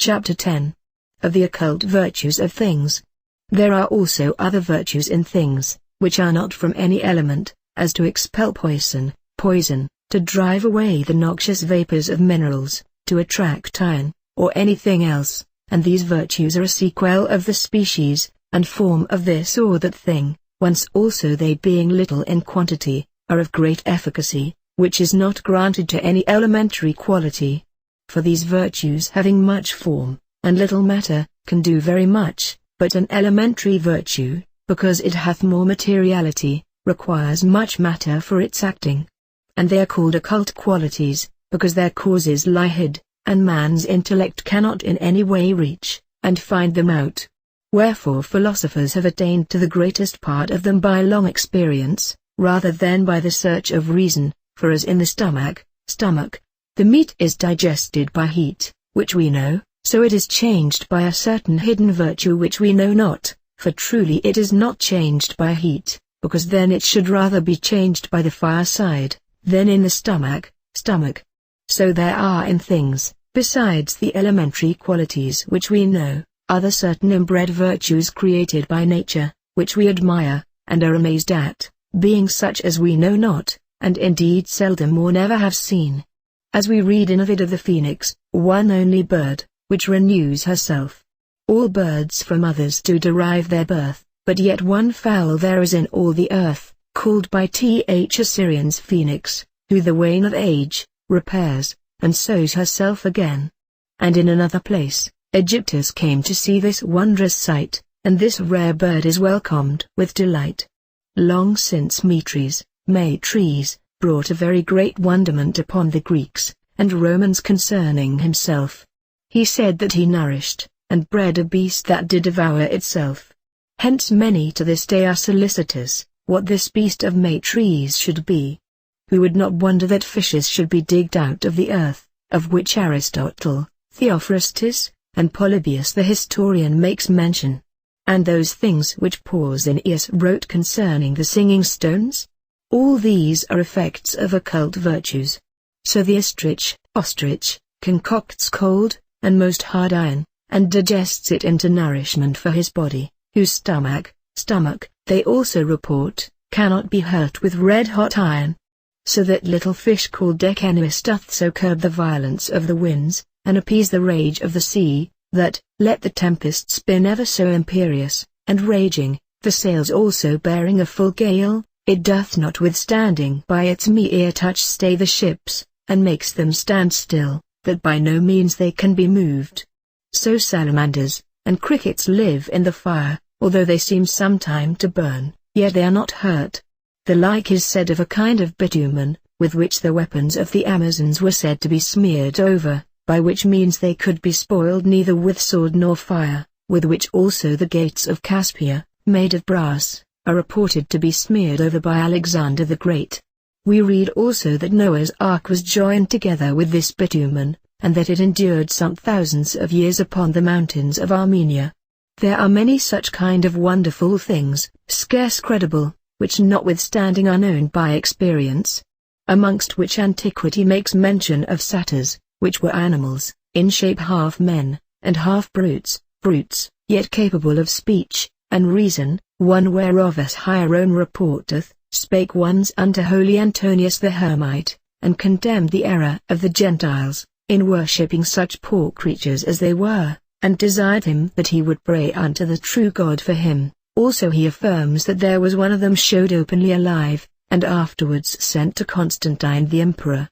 Chapter 10. Of the occult virtues of things. There are also other virtues in things, which are not from any element, as to expel poison, to drive away the noxious vapors of minerals, to attract iron, or anything else, and these virtues are a sequel of the species, and form of this or that thing, whence also they being little in quantity, are of great efficacy, which is not granted to any elementary quality. For these virtues having much form, and little matter, can do very much, but an elementary virtue, because it hath more materiality, requires much matter for its acting. And they are called occult qualities, because their causes lie hid, and man's intellect cannot in any way reach, and find them out. Wherefore philosophers have attained to the greatest part of them by long experience, rather than by the search of reason, for as in the stomach, the meat is digested by heat, which we know, so it is changed by a certain hidden virtue which we know not, for truly it is not changed by heat, because then it should rather be changed by the fireside, than in the stomach. So there are in things, besides the elementary qualities which we know, other certain inbred virtues created by nature, which we admire, and are amazed at, being such as we know not, and indeed seldom or never have seen. As we read in Ovid of the phoenix, one only bird, which renews herself. All birds from others do derive their birth, but yet one fowl there is in all the earth, called by Assyrians phoenix, who the wane of age, repairs, and sows herself again. And in another place, Egyptians came to see this wondrous sight, and this rare bird is welcomed with delight. Long since Matres brought a very great wonderment upon the Greeks and Romans concerning himself. He said that he nourished and bred a beast that did devour itself. Hence many to this day are solicitous, what this beast of Matres should be. Who would not wonder that fishes should be digged out of the earth, of which Aristotle, Theophrastus, and Polybius the historian makes mention. And those things which Pausanias wrote concerning the singing stones? All these are effects of occult virtues. So the ostrich, concocts cold, and most hard iron, and digests it into nourishment for his body, whose stomach, they also report, cannot be hurt with red-hot iron. So that little fish called Decaneus doth so curb the violence of the winds, and appease the rage of the sea, that, let the tempest spin ever so imperious, and raging, the sails also bearing a full gale, it doth notwithstanding by its mere touch stay the ships, and makes them stand still, that by no means they can be moved. So salamanders, and crickets live in the fire, although they seem sometime to burn, yet they are not hurt. The like is said of a kind of bitumen, with which the weapons of the Amazons were said to be smeared over, by which means they could be spoiled neither with sword nor fire, with which also the gates of Caspia, made of brass, are reported to be smeared over by Alexander the Great. We read also that Noah's ark was joined together with this bitumen, and that it endured some thousands of years upon the mountains of Armenia. There are many such kind of wonderful things, scarce credible, which notwithstanding are known by experience. Amongst which antiquity makes mention of satyrs, which were animals, in shape half men, and half brutes, yet capable of speech, and reason, one whereof as Hieron reporteth, spake once unto holy Antonius the Hermite, and condemned the error of the Gentiles, in worshipping such poor creatures as they were, and desired him that he would pray unto the true God for him. Also he affirms that there was one of them showed openly alive, and afterwards sent to Constantine the emperor,